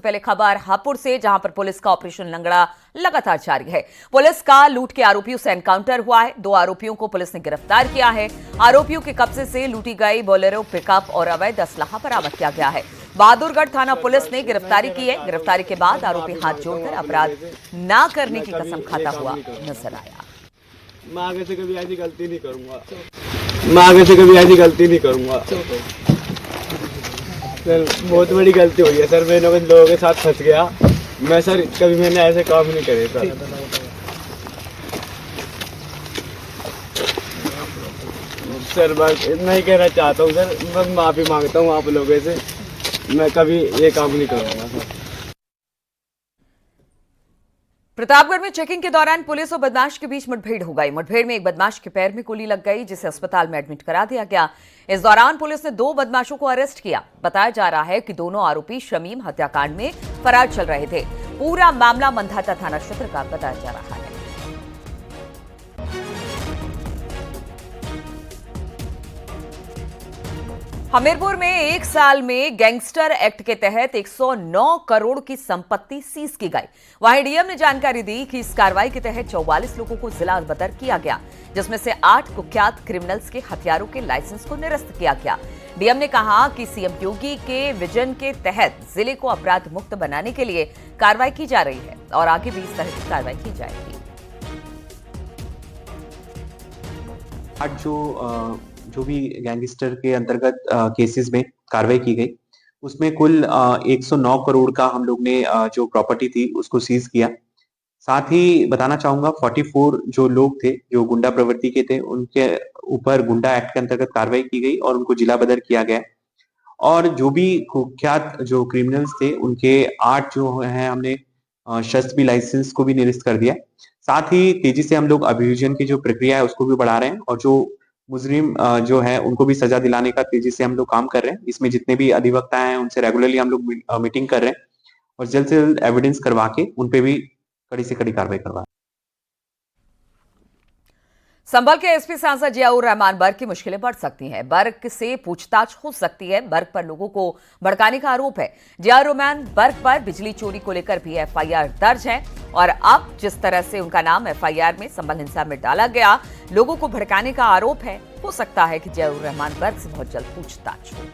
पहले खबर हापुड़ से, जहां पर पुलिस का ऑपरेशन लंगड़ा लगातार जारी है। पुलिस का लूट के आरोपियों से एनकाउंटर हुआ है। 2 आरोपियों को पुलिस ने गिरफ्तार किया है। आरोपियों के कब्जे से लूटी गई बोलेरो पिकअप और अवैध असलाहा बरामद किया गया है। बहादुरगढ़ थाना पुलिस ने गिरफ्तारी की है। गिरफ्तारी के बाद आरोपी हाथ जोड़कर अपराध न करने की कसम खाता हुआ नजर आया। मैं आगे से कभी ऐसी गलती नहीं करूंगा। सर बहुत बड़ी गलती हुई है सर, मैंने कुछ लोगों के साथ फंस गया। मैं सर कभी मैंने ऐसे काम नहीं करे सर बस इतना ही कहना चाहता हूँ सर, मैं माफ़ी मांगता हूँ आप लोगों से, मैं कभी ये काम नहीं करूँगा सर। प्रतापगढ़ में चेकिंग के दौरान पुलिस और बदमाश के बीच मुठभेड़ हो गई। मुठभेड़ में एक बदमाश के पैर में गोली लग गई, जिसे अस्पताल में एडमिट करा दिया गया। इस दौरान पुलिस ने 2 बदमाशों को अरेस्ट किया। बताया जा रहा है कि दोनों आरोपी शमीम हत्याकांड में फरार चल रहे थे। पूरा मामला मंधाता थाना क्षेत्र का बताया जा रहा है। हमीरपुर में 1 साल में गैंगस्टर एक्ट के तहत 109 करोड़ की संपत्ति सीज की गई। वहीं डीएम ने जानकारी दी कि इस कार्रवाई के तहत 44 लोगों को जिला बदर किया गया, जिसमें से 8 कुख्यात क्रिमिनल्स के हथियारों के लाइसेंस को निरस्त किया गया। डीएम ने कहा कि सीएम योगी के विजन के तहत जिले को अपराध मुक्त बनाने के लिए कार्रवाई की जा रही है और आगे भी इस तरह की कार्रवाई की जाएगी। आज जो भी गैंगस्टर के अंतर्गत केसेस में कार्रवाई की गई, उसमें कुल 109 करोड़ का हम लोग ने जो प्रॉपर्टी थी उसको सीज किया। साथ ही बताना चाहूंगा 44 जो लोग थे जो गुंडा प्रवृत्ति के थे, उनके ऊपर गुंडा एक्ट के अंतर्गत कार्रवाई की गई और उनको जिला बदर किया गया। और जो भी कुख्यात जो क्रिमिनल्स थे उनके 8 जो हैं हमने शस्त्र भी लाइसेंस को भी निरस्त कर दिया। साथ ही तेजी से हम लोग अभियोजन की जो प्रक्रिया है उसको भी बढ़ा रहे हैं और जो मुजरिम जो है उनको भी सजा दिलाने का तेजी से हम लोग काम कर रहे हैं। इसमें जितने भी अधिवक्ता हैं उनसे रेगुलरली हम लोग मीटिंग कर रहे हैं और जल्द से जल्द एविडेंस करवा के उन पे भी कड़ी से कड़ी कार्रवाई करवा। संभल के एसपी सांसद जियाउर रहमान बर्क की मुश्किलें बढ़ सकती हैं। बर्क से पूछताछ हो सकती है। बर्क पर लोगों को भड़काने का आरोप है। जियाउर रहमान बर्क पर बिजली चोरी को लेकर भी एफआईआर दर्ज है और अब जिस तरह से उनका नाम एफआईआर में संभल हिंसा में डाला गया, लोगों को भड़काने का आरोप है। हो सकता है कि जियाउर रहमान बर्क से बहुत जल्द पूछताछ हो।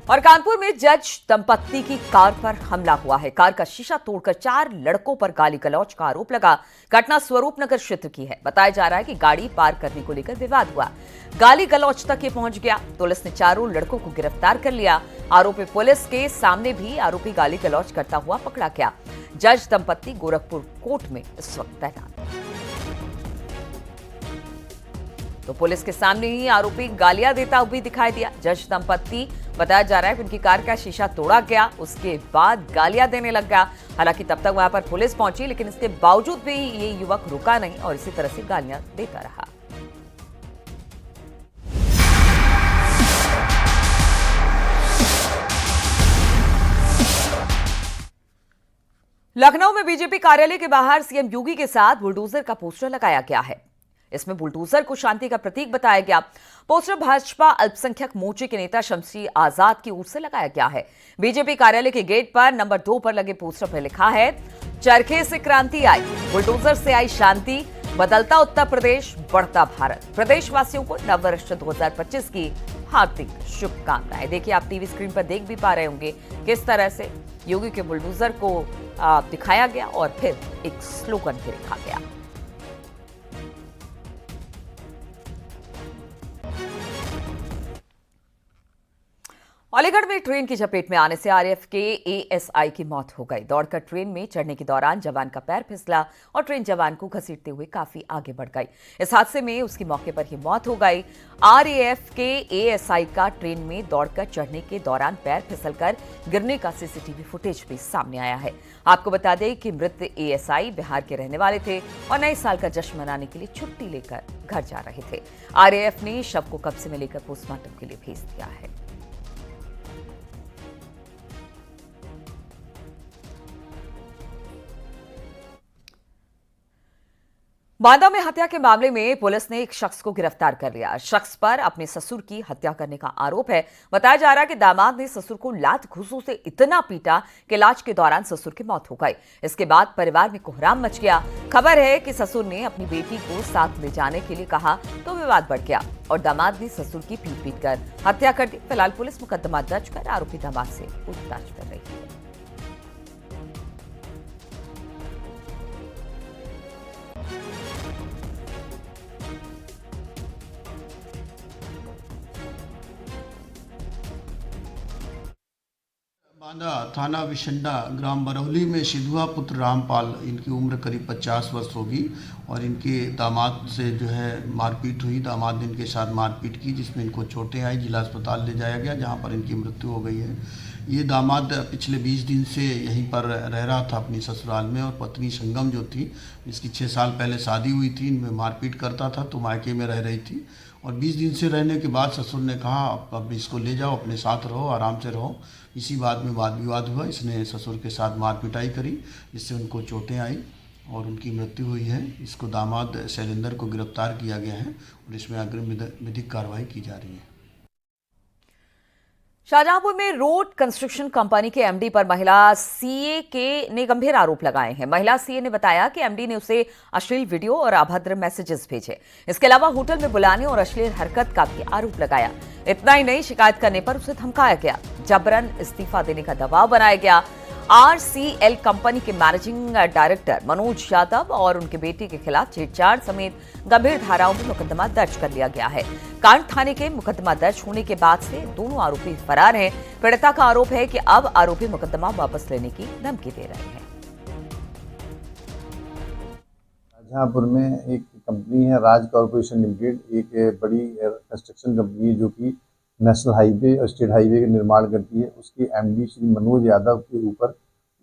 और कानपुर में जज दंपत्ति की कार पर हमला हुआ है। कार का शीशा तोड़कर 4 लड़कों पर गाली गलौज का आरोप लगा। घटना स्वरूप नगर क्षेत्र की है। बताया जा रहा है कि गाड़ी पार करने को लेकर विवाद हुआ, गाली गलौज तक ये पहुंच गया। पुलिस ने चारों लड़कों को गिरफ्तार कर लिया। आरोपी पुलिस के सामने भी आरोपी गाली गलौज करता हुआ पकड़ा गया। जज दंपत्ति गोरखपुर कोर्ट में इस वक्त तैनात। तो पुलिस के सामने ही आरोपी गालियां देता हुआ भी दिखाई दिया। जज दंपत्ति बताया जा रहा है कि उनकी कार का शीशा तोड़ा गया, उसके बाद गालियां देने लग गया। हालांकि तब तक वहां पर पुलिस पहुंची, लेकिन इसके बावजूद भी ये युवक रुका नहीं और इसी तरह से गालियां देता रहा। लखनऊ में बीजेपी कार्यालय के बाहर सीएम योगी के साथ बुलडोजर का पोस्टर लगाया गया है। इसमें बुलडोजर को शांति का प्रतीक बताया गया। पोस्टर भाजपा अल्पसंख्यक मोर्चे के नेता शमशी आजाद की ओर से लगाया गया है। बीजेपी कार्यालय के गेट पर नंबर 2 पर लगे पोस्टर पर लिखा है, चरखे से क्रांति आई, बुलडोजर से आई शांति, बदलता उत्तर प्रदेश, बढ़ता भारत। प्रदेशवासियों को नववर्ष 2025 की हार्दिक शुभकामनाएं। देखिए, आप टीवी स्क्रीन पर देख भी पा रहे होंगे किस तरह से योगी के बुलडोजर को दिखाया गया और फिर एक स्लोगन भी लिखा गया। अलीगढ़ में ट्रेन की चपेट में आने से आरएएफ के एएसआई की मौत हो गई। दौड़कर ट्रेन में चढ़ने के दौरान जवान का पैर फिसला और ट्रेन जवान को घसीटते हुए काफी आगे बढ़ गई। इस हादसे में उसकी मौके पर ही मौत हो गई। आरएएफ के एएसआई का ट्रेन में दौड़कर चढ़ने के दौरान पैर फिसलकर गिरने का सीसीटीवी फुटेज भी सामने आया है। आपको बता दें कि मृत एएसआई बिहार के रहने वाले थे और नए साल का जश्न मनाने के लिए छुट्टी लेकर घर जा रहे थे। आरएएफ ने शव को कब्जे में लेकर पोस्टमार्टम के लिए भेज दिया है। बांदा में हत्या के मामले में पुलिस ने एक शख्स को गिरफ्तार कर लिया। शख्स पर अपने ससुर की हत्या करने का आरोप है। बताया जा रहा है कि दामाद ने ससुर को लात घूंसों से इतना पीटा कि इलाज के दौरान ससुर की मौत हो गई। इसके बाद परिवार में कोहराम मच गया। खबर है कि ससुर ने अपनी बेटी को साथ ले जाने के लिए कहा तो विवाद बढ़ गया और दामाद ने ससुर की पीट कर हत्या कर दी। फिलहाल पुलिस मुकदमा दर्ज कर आरोपी दामाद से पूछताछ कर रही है। बांदा थाना विशंडा ग्राम बरौली में सिधुआ पुत्र रामपाल, इनकी उम्र करीब 50 वर्ष होगी और इनके दामाद से जो है मारपीट हुई। दामाद ने इनके साथ मारपीट की जिसमें इनको चोटें आई। जिला अस्पताल ले जाया गया जहां पर इनकी मृत्यु हो गई है। ये दामाद पिछले 20 दिन से यहीं पर रह रहा था अपनी ससुराल में और पत्नी संगम जो थी, इसकी 6 साल पहले शादी हुई थी, इनमें मारपीट करता था तो मायके में रह रही थी और 20 दिन से रहने के बाद ससुर ने कहा अब इसको ले जाओ, अपने साथ रहो, आराम से रहो। इसी बात में वाद विवाद हुआ। इसने ससुर के साथ मार पिटाई करी जिससे उनको चोटें आई और उनकी मृत्यु हुई है। इसको दामाद शैलेंद्र को गिरफ्तार किया गया है और इसमें अग्रिम विधिक कार्रवाई की जा रही है। शाहजहांपुर में रोड कंस्ट्रक्शन कंपनी के एमडी पर महिला सीए ने गंभीर आरोप लगाए हैं। महिला सीए ने बताया कि एमडी ने उसे अश्लील वीडियो और अभद्र मैसेजेस भेजे। इसके अलावा होटल में बुलाने और अश्लील हरकत का भी आरोप लगाया। इतना ही नहीं, शिकायत करने पर उसे धमकाया गया, जबरन इस्तीफा देने का दबाव बनाया गया। आरसीएल कंपनी के मैनेजिंग डायरेक्टर मनोज यादव और उनके बेटे के खिलाफ छेड़छाड़ समेत गंभीर धाराओं में मुकदमा दर्ज कर लिया गया है। कांड थाने के मुकदमा दर्ज होने के बाद से दोनों आरोपी फरार हैं। पीड़िता का आरोप है कि अब आरोपी मुकदमा वापस लेने की धमकी दे रहे हैं। शाहजहांपुर में एक कंपनी है राज कॉर्पोरेशन लिमिटेड, एक बड़ी कंस्ट्रक्शन कंपनी है जो कि नेशनल हाईवे और स्टेट हाईवे का निर्माण करती है। उसके एमडी श्री मनोज यादव के ऊपर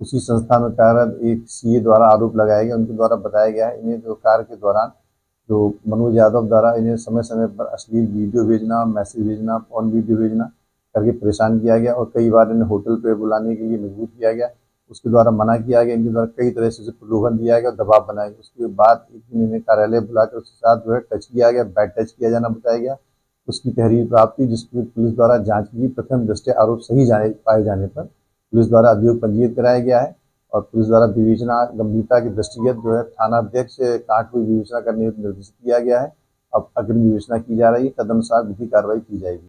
उसी संस्था में कार्यरत एक सीए द्वारा आरोप लगाया गया। उनके द्वारा बताया गया है इन्हें जो कार्य के दौरान जो मनोज यादव द्वारा इन्हें समय समय पर अश्लील वीडियो भेजना, मैसेज भेजना, फोन वीडियो भेजना करके परेशान किया गया और कई बार इन्हें होटल पर बुलाने के लिए मजबूर किया गया। उसके द्वारा मना किया गया, इनके द्वारा कई तरह से उसे प्रलोभन दिया गया, दबाव बनाया गया। उसके बाद एक दिन इन्हें कार्यालय बुलाकर उसके साथ जो है टच किया गया, बैड टच किया जाना बताया गया। उसकी तहरीर प्राप्त हुई जिसकी पुलिस द्वारा जांच की। प्रथम दृष्टया आरोप सही पाए जाने पर पुलिस द्वारा अभियोग पंजीकृत कराया गया है और पुलिस द्वारा विवेचना गंभीरता के दृष्टिगत जो है थाना अध्यक्ष कांट हुई विवेचना करने हेतु निर्देशित किया गया है। अब अग्रिम विवेचना की जा रही है, कदमसार विधिक कार्रवाई की जाएगी।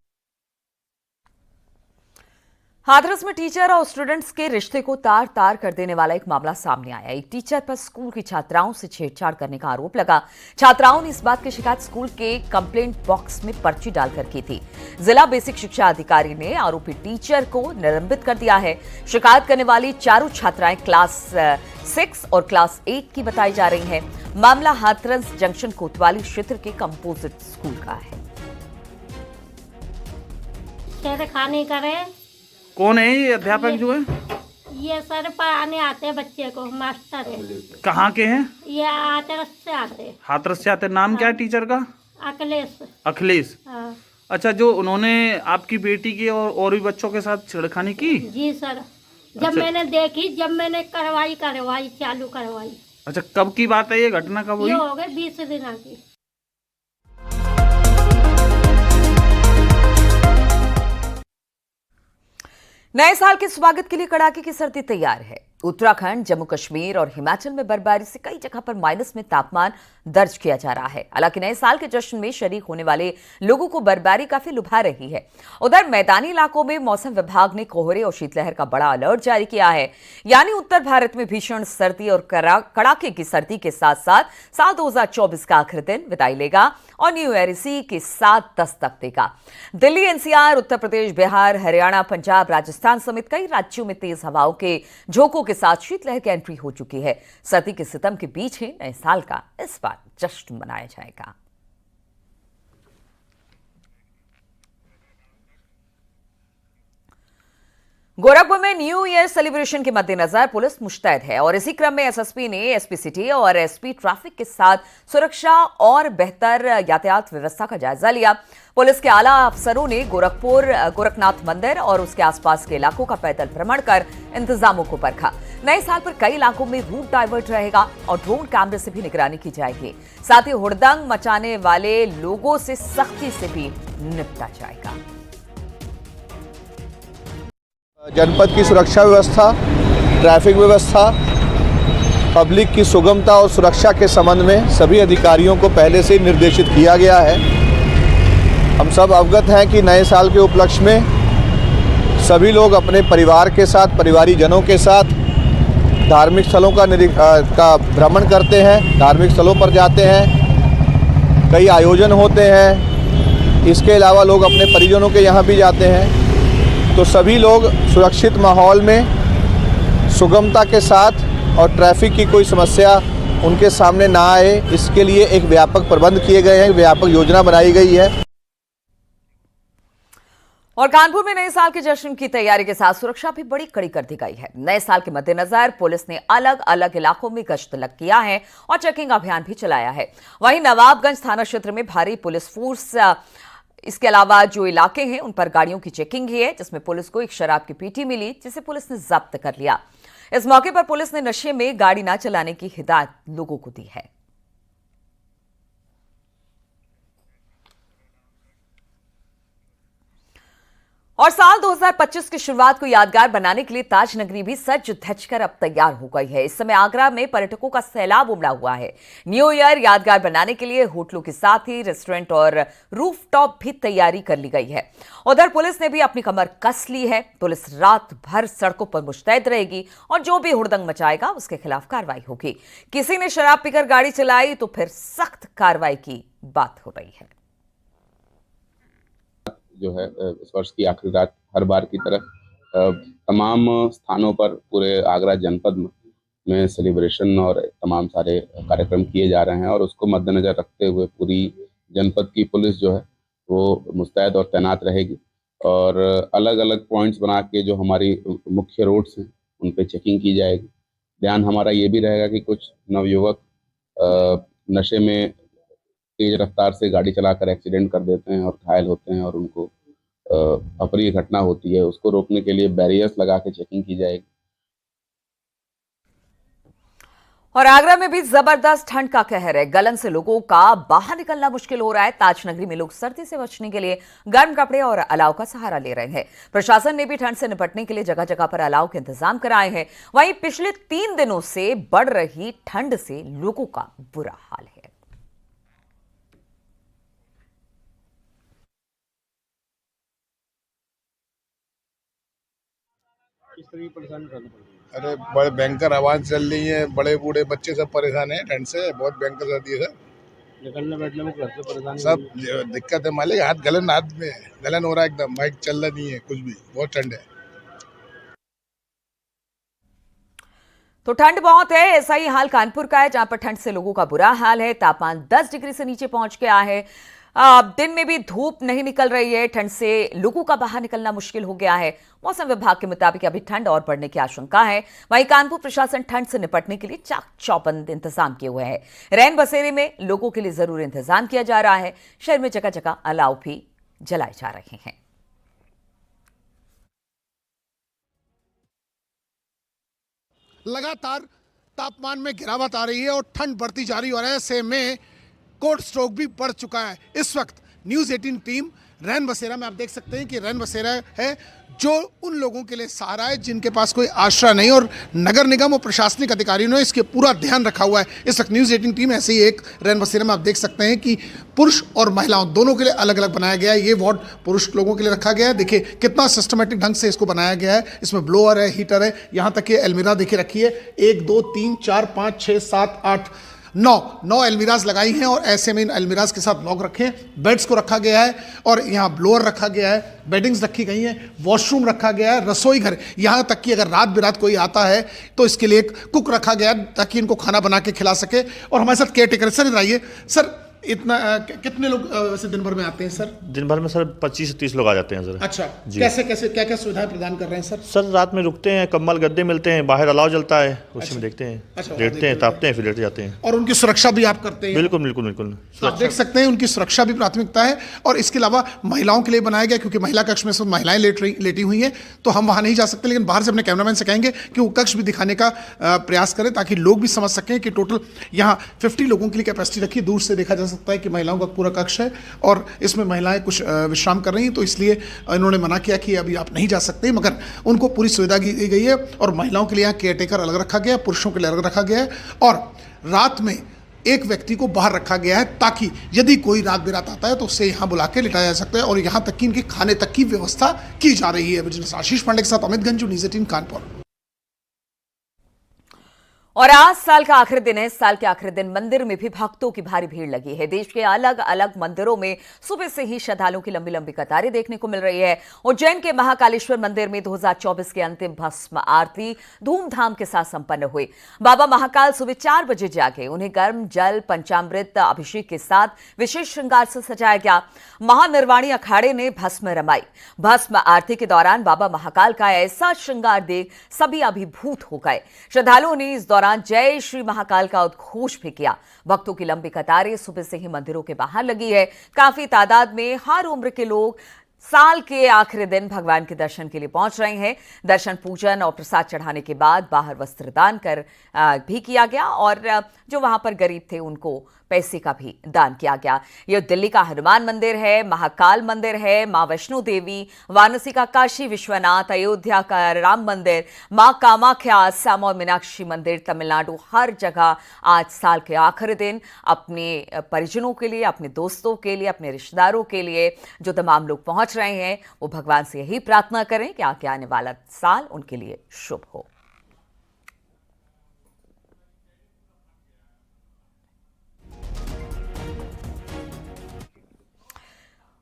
हाथरस में टीचर और स्टूडेंट्स के रिश्ते को तार तार कर देने वाला एक मामला सामने आया। एक टीचर पर स्कूल की छात्राओं से छेड़छाड़ करने का आरोप लगा। छात्राओं ने इस बात की शिकायत स्कूल के कंप्लेंट बॉक्स में पर्ची डालकर की थी। जिला बेसिक शिक्षा अधिकारी ने आरोपी टीचर को निलंबित कर दिया है। शिकायत करने वाली चारों छात्राएं क्लास 6 और क्लास 8 की बताई जा रही हैं। मामला हाथरस जंक्शन कोतवाली क्षेत्र के कंपोजिट स्कूल का है। खाने करे कौन है ये अध्यापक जो है? ये सर पढ़ाने आते हैं बच्चे को, मास्टर है। कहाँ के हैं? ये हाथरस से आते हैं। हाथरस से आते। नाम क्या है टीचर का? अखिलेश। अखिलेश। हाँ। अच्छा, जो उन्होंने आपकी बेटी की और भी बच्चों के साथ छेड़खानी की? जी सर, जब अच्छा। मैंने देखी, जब मैंने करवाई चालू करवाई। अच्छा, कब की बात है ये? घटना कब हुई? ये हो गए 20 दिन की। नए साल के स्वागत के लिए कड़ाके की सर्दी तैयार है। उत्तराखंड, जम्मू कश्मीर और हिमाचल में बर्फबारी से कई जगह पर माइनस में तापमान दर्ज किया जा रहा है। हालांकि नए साल के जश्न में शरीक होने वाले लोगों को बर्फबारी काफी लुभा रही है। उधर मैदानी इलाकों में मौसम विभाग ने कोहरे और शीतलहर का बड़ा अलर्ट जारी किया है। यानी उत्तर भारत में भीषण सर्दी और कड़ाके की सर्दी के साथ साथ साल 2024 का आखिरी दिन विदाई लेगा और न्यू ईयर इसी के साथ दस्तक देगा। दिल्ली, एनसीआर, उत्तर प्रदेश, बिहार, हरियाणा, पंजाब, राजस्थान समेत कई राज्यों में तेज हवाओं के झोंकों के साथ शीतलहर की एंट्री हो चुकी है। सर्दी के सितम के बीच ही नए साल का इस बार जश्न मनाया जाएगा। गोरखपुर में न्यू ईयर सेलिब्रेशन के मद्देनजर पुलिस मुस्तैद है और इसी क्रम में एसएसपी ने एसपी सिटी और एसपी ट्रैफिक के साथ सुरक्षा और बेहतर यातायात व्यवस्था का जायजा लिया। पुलिस के आला अफसरों ने गोरखपुर गोरखनाथ मंदिर और उसके आसपास के इलाकों का पैदल भ्रमण कर इंतजामों को परखा। नए साल पर कई इलाकों में रूट डाइवर्ट रहेगा और ड्रोन कैमरे से भी निगरानी की जाएगी। साथ ही हुड़दंग मचाने वाले लोगों से सख्ती से भी निपटा जाएगा। जनपद की सुरक्षा व्यवस्था, ट्रैफिक व्यवस्था, पब्लिक की सुगमता और सुरक्षा के संबंध में सभी अधिकारियों को पहले से निर्देशित किया गया है। हम सब अवगत हैं कि नए साल के उपलक्ष्य में सभी लोग अपने परिवार के साथ, परिवारीजनों के साथ धार्मिक स्थलों का भ्रमण करते हैं, धार्मिक स्थलों पर जाते हैं, कई आयोजन होते हैं। इसके अलावा लोग अपने परिजनों के यहाँ भी जाते हैं। तो सभी लोग सुरक्षित माहौल में सुगमता के साथ और ट्रैफिक की कोई समस्या उनके सामने ना आए, इसके लिए एक व्यापक प्रबंध किए गए हैं, व्यापक योजना बनाई गई है। और कानपुर में नए साल के जश्न की तैयारी के साथ सुरक्षा भी बड़ी कड़ी कर दी गई है। नए साल के मद्देनजर पुलिस ने अलग अलग इलाकों में गश्त किया है और चेकिंग अभियान भी चलाया है। वहीं नवाबगंज थाना क्षेत्र में भारी पुलिस फोर्स, इसके अलावा जो इलाके हैं उन पर गाड़ियों की चेकिंग की है, जिसमें पुलिस को एक शराब की पेटी मिली जिसे पुलिस ने जब्त कर लिया। इस मौके पर पुलिस ने नशे में गाड़ी न चलाने की हिदायत लोगों को दी है। और साल 2025 की शुरुआत को यादगार बनाने के लिए ताज नगरी भी सज धज कर अब तैयार हो गई है। इस समय आगरा में पर्यटकों का सैलाब उमड़ा हुआ है। न्यू ईयर यादगार बनाने के लिए होटलों के साथ ही रेस्टोरेंट और रूफटॉप भी तैयारी कर ली गई है। उधर पुलिस ने भी अपनी कमर कस ली है। पुलिस रात भर सड़कों पर मुस्तैद रहेगी और जो भी हुड़दंग मचाएगा उसके खिलाफ कार्रवाई होगी। किसी ने शराब पीकर गाड़ी चलाई तो फिर सख्त कार्रवाई की बात हो रही है। जो है इस वर्ष की आखिरी रात हर बार की तरह तमाम स्थानों पर पूरे आगरा जनपद में सेलिब्रेशन और तमाम सारे कार्यक्रम किए जा रहे हैं और उसको मद्देनजर रखते हुए पूरी जनपद की पुलिस जो है वो मुस्तैद और तैनात रहेगी और अलग अलग पॉइंट्स बना के जो हमारी मुख्य रोड्स हैं उन पे चेकिंग की जाएगी। ध्यान हमारा ये भी रहेगा कि कुछ नवयुवक नशे में तेज रफ्तार से गाड़ी चलाकर एक्सीडेंट कर देते हैं और घायल होते हैं और उनको अप्रिय घटना होती है, उसको रोकने के लिए बैरियर्स लगा के चेकिंग की जाएगी। और आगरा में भी जबरदस्त ठंड का कहर है। गलन से लोगों का बाहर निकलना मुश्किल हो रहा है। ताज नगरी में लोग सर्दी से बचने के लिए गर्म कपड़े और अलाव का सहारा ले रहे हैं। प्रशासन ने भी ठंड से निपटने के लिए जगह जगह पर अलाव के इंतजाम कराए हैं। वहीं पिछले 3 दिनों से बढ़ रही ठंड से लोगों का बुरा हाल है। अरे बड़े भयंकर आवाज चल रही है, बड़े बूढ़े बच्चे सब परेशान हैं ठंड से, बहुत भयंकर सर्दी है सर। निकलने बैठने में घर से परेशान सब दिक्कत है मालिक, हाथ में गलन हो रहा है एकदम, माइक चल रहा नहीं है कुछ भी, बहुत ठंड है। तो ठंड बहुत है। ऐसा ही हाल कानपुर का है, जहां पर ठंड से लोगों का बुरा हाल है। तापमान 10 डिग्री से नीचे पहुंच गया है। दिन में भी धूप नहीं निकल रही है। ठंड से लोगों का बाहर निकलना मुश्किल हो गया है। मौसम विभाग के मुताबिक अभी ठंड और बढ़ने की आशंका है। वहीं कानपुर प्रशासन ठंड से निपटने के लिए चाक चौबंद इंतजाम किए हुए हैं। रैन बसेरे में लोगों के लिए जरूरी इंतजाम किया जा रहा है। शहर में जगह जगह अलाव भी जलाए जा रहे हैं। लगातार तापमान में गिरावट आ रही है और ठंड बढ़ती जा रही है और ऐसे में कोल्ड स्ट्रोक भी बढ़ चुका है। इस वक्त न्यूज़ 18 टीम रैन बसेरा में, आप देख सकते हैं कि रैन बसेरा है जो उन लोगों के लिए सहारा है जिनके पास कोई आश्रय नहीं, और नगर निगम और प्रशासनिक अधिकारियों ने इसके पूरा ध्यान रखा हुआ है। इस वक्त न्यूज़ 18 टीम ऐसे ही एक रैन बसेरा में, आप देख सकते हैं कि पुरुष और महिलाओं दोनों के लिए अलग अलग बनाया गया है। ये वार्ड पुरुष लोगों के लिए रखा गया है। देखिए कितना सिस्टमेटिक ढंग से इसको बनाया गया है। इसमें ब्लोअर है, हीटर है, यहाँ तक कि अलमीरा देखिए रखी है। 1 2 3 4 5 6 7 8 9 अलमीराज लगाई हैं और ऐसे में इन अलमीराज के साथ लॉक रखे हैं। बेड्स को रखा गया है और यहाँ ब्लोअर रखा गया है, बेडिंग्स रखी गई हैं, वॉशरूम रखा गया है, रसोई घर, यहाँ तक कि अगर रात बिरात कोई आता है तो इसके लिए एक कुक रखा गया है ताकि इनको खाना बना के खिला सके। और हमारे साथ केयर टेकर सर इधर आइए। सर इतना कितने लोग वैसे दिन भर में आते हैं सर? दिन भर में सर 25 से 30 लोग आ जाते हैं सर। अच्छा, जी। कैसे कैसे क्या क्या सुविधाएं प्रदान कर रहे हैं सर? सर रात में रुकते हैं, कंबल गद्दे मिलते हैं, बाहर अलाव जलता है, उसी अच्छा। में देखते हैं, अच्छा, वहाँ लेटते देखते हैं, हैं। तापते हैं, फिर लेट जाते हैं। और उनकी सुरक्षा भी आप करते हैं? बिल्कुल बिल्कुल बिल्कुल। तो आप देख सकते हैं उनकी सुरक्षा भी प्राथमिकता है। और इसके अलावा महिलाओं के लिए बनाया गया, क्योंकि महिला कक्ष में सब महिलाएं लेटी हुई हैं, तो हम वहां नहीं जा सकते, लेकिन बाहर से अपने कैमरामैन से कहेंगे कि वो कक्ष भी दिखाने का प्रयास करें, ताकि लोग भी समझ सकें कि टोटल यहाँ 50 लोगों के लिए कैपेसिटी रखी। दूर से देखा जा सकता है कि महिलाओं का पूरा कक्ष है और इसमें महिलाएं कुछ विश्राम कर रही हैं, तो इसलिए इन्होंने मना किया कि अभी आप नहीं जा सकते, मगर उनको पूरी सुविधा दी गई है। और महिलाओं के लिए यहाँ केयरटेकर अलग रखा गया है, पुरुषों के लिए अलग रखा गया है, और रात में एक व्यक्ति को बाहर रखा गया है, ताकि यदि कोई रात बेरात आता है तो उसे यहाँ बुला के लिटाया जा सकता है। और यहाँ तक कि इनके खाने तक की व्यवस्था की जा रही है। बिजनेस आशीष पांडे के साथ अमित गंजू, न्यूज़ 18 कानपुर। और आज साल का आखिरी दिन है। इस साल के आखिरी दिन मंदिर में भी भक्तों की भारी भीड़ लगी है। देश के अलग अलग मंदिरों में सुबह से ही श्रद्धालुओं की लंबी लंबी कतारें देखने को मिल रही है। उज्जैन के महाकालेश्वर मंदिर में 2024 की अंतिम भस्म आरती धूमधाम के साथ संपन्न हुई। बाबा महाकाल सुबह 4 बजे जागे। उन्हें गर्म जल पंचामृत अभिषेक के साथ विशेष श्रृंगार से सजाया गया। महानिर्वाणी अखाड़े ने भस्म रमाई। भस्म आरती के दौरान बाबा महाकाल का ऐसा श्रृंगार देख सभी अभिभूत हो गए। श्रद्धालुओं ने इस दौरान जय श्री महाकाल का उद्घोष भी किया। भक्तों की लंबी कतारें सुबह से ही मंदिरों के बाहर लगी है। काफी तादाद में हर उम्र के लोग साल के आखिरी दिन भगवान के दर्शन के लिए पहुंच रहे हैं। दर्शन पूजन और प्रसाद चढ़ाने के बाद बाहर वस्त्र दान कर भी किया गया और जो वहां पर गरीब थे उनको पैसे का भी दान किया गया। यह दिल्ली का हनुमान मंदिर है, महाकाल मंदिर है, मां वैष्णो देवी, वाराणसी का काशी विश्वनाथ, अयोध्या का राम मंदिर, मां कामाख्या असम और मीनाक्षी मंदिर तमिलनाडु, हर जगह आज साल के आखिरी दिन अपने परिजनों के लिए, अपने दोस्तों के लिए, अपने रिश्तेदारों के लिए जो तमाम लोग पहुंच रहे हैं, वो भगवान से यही प्रार्थना करें कि आगे आने वाला साल उनके लिए शुभ हो।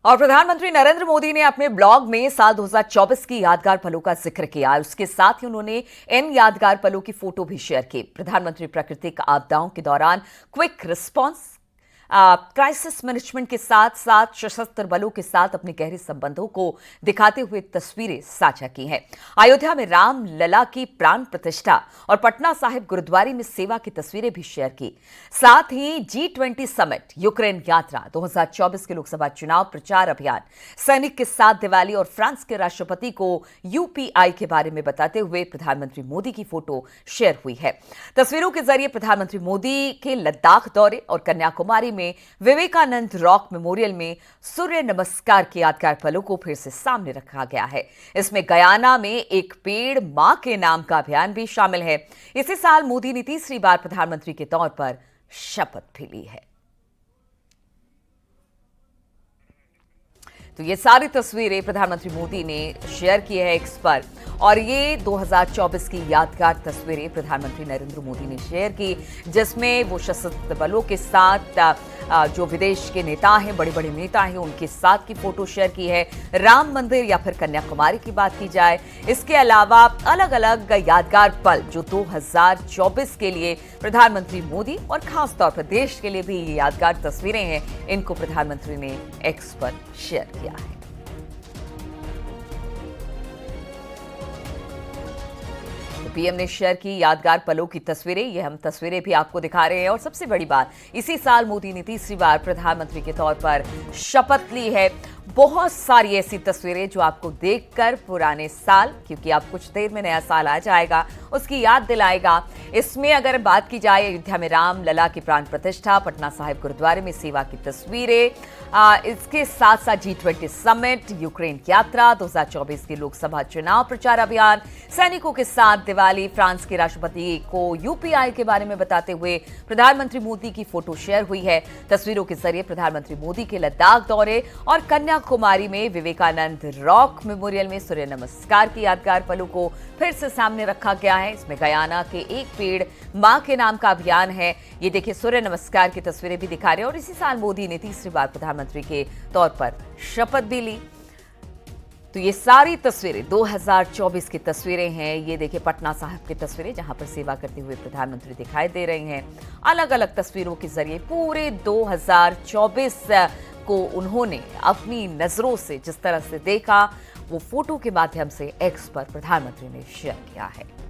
और प्रधानमंत्री नरेंद्र मोदी ने अपने ब्लॉग में साल 2024 की यादगार पलों का जिक्र किया। उसके साथ ही उन्होंने इन यादगार पलों की फोटो भी शेयर की। प्रधानमंत्री प्राकृतिक आपदाओं के दौरान क्विक रिस्पांस, क्राइसिस मैनेजमेंट के साथ साथ सशस्त्र बलों के साथ अपने गहरे संबंधों को दिखाते हुए तस्वीरें साझा की हैं। अयोध्या में राम लला की प्राण प्रतिष्ठा और पटना साहिब गुरुद्वारे में सेवा की तस्वीरें भी शेयर की। साथ ही G20 समिट, यूक्रेन यात्रा, 2024 के लोकसभा चुनाव प्रचार अभियान, सैनिक के साथ दिवाली और फ्रांस के राष्ट्रपति को UPI के बारे में बताते हुए प्रधानमंत्री मोदी की फोटो शेयर हुई है। तस्वीरों के जरिए प्रधानमंत्री मोदी के लद्दाख दौरे और कन्याकुमारी में विवेकानंद रॉक मेमोरियल में सूर्य नमस्कार के यादगार पलों को फिर से सामने रखा गया है। इसमें गयाना में एक पेड़ मां के नाम का अभियान भी शामिल है। इसी साल मोदी ने तीसरी बार प्रधानमंत्री के तौर पर शपथ भी ली है। तो ये सारी तस्वीरें प्रधानमंत्री मोदी ने शेयर की है एक्स पर, और ये 2024 की यादगार तस्वीरें प्रधानमंत्री नरेंद्र मोदी ने शेयर की, जिसमें वो सशस्त्र बलों के साथ जो विदेश के नेता हैं, बड़े बड़े नेता हैं, उनके साथ की फोटो शेयर की है। राम मंदिर या फिर कन्याकुमारी की बात की जाए, इसके अलावा अलग अलग यादगार पल जो 2024 के लिए प्रधानमंत्री मोदी और खास तौर पर देश के लिए भी ये यादगार तस्वीरें हैं, इनको प्रधानमंत्री ने एक्स पर शेयर किया है। पीएम ने शेयर की यादगार पलों की तस्वीरें, ये हम तस्वीरें भी आपको दिखा रहे हैं। और सबसे बड़ी बात, इसी साल मोदी ने तीसरी बार प्रधानमंत्री के तौर पर शपथ ली है। बहुत सारी ऐसी तस्वीरें जो आपको देखकर पुराने साल, क्योंकि अब कुछ देर में नया साल आ जाएगा, उसकी याद दिलाएगा। इसमें अगर बात की जाए अयोध्या में राम लला की प्राण प्रतिष्ठा, पटना साहिब गुरुद्वारे में सेवा की तस्वीरें, इसके साथ साथ G20 समिट, यूक्रेन यात्रा, 2024 के लोकसभा चुनाव प्रचार अभियान, सैनिकों के साथ दिवाली, फ्रांस के राष्ट्रपति को UPI के बारे में बताते हुए प्रधानमंत्री मोदी की फोटो शेयर हुई है। तस्वीरों के जरिए प्रधानमंत्री मोदी के लद्दाख दौरे और कन्याकुमारी में विवेकानंद रॉक मेमोरियल में सूर्य नमस्कार की यादगार पलों को फिर से सामने रखा गया है। इसमें गयाना के एक पेड़ मां के नाम का अभियान है। ये देखिए, सूर्य नमस्कार की तस्वीरें भी दिखा रहे हैं। और इसी साल मोदी ने तीसरी बार प्रधानमंत्री के तौर पर शपथ भी ली। तो ये सारी तस्वीरें 2024 की तस्वीरें हैं। ये देखिए पटना साहिब की तस्वीरें जहां पर सेवा करते हुए प्रधानमंत्री दिखाई दे रहे हैं। अलग अलग तस्वीरों के जरिए पूरे 2024 को उन्होंने अपनी नजरों से जिस तरह से देखा वो फोटो के माध्यम से एक्स पर प्रधानमंत्री ने शेयर किया है।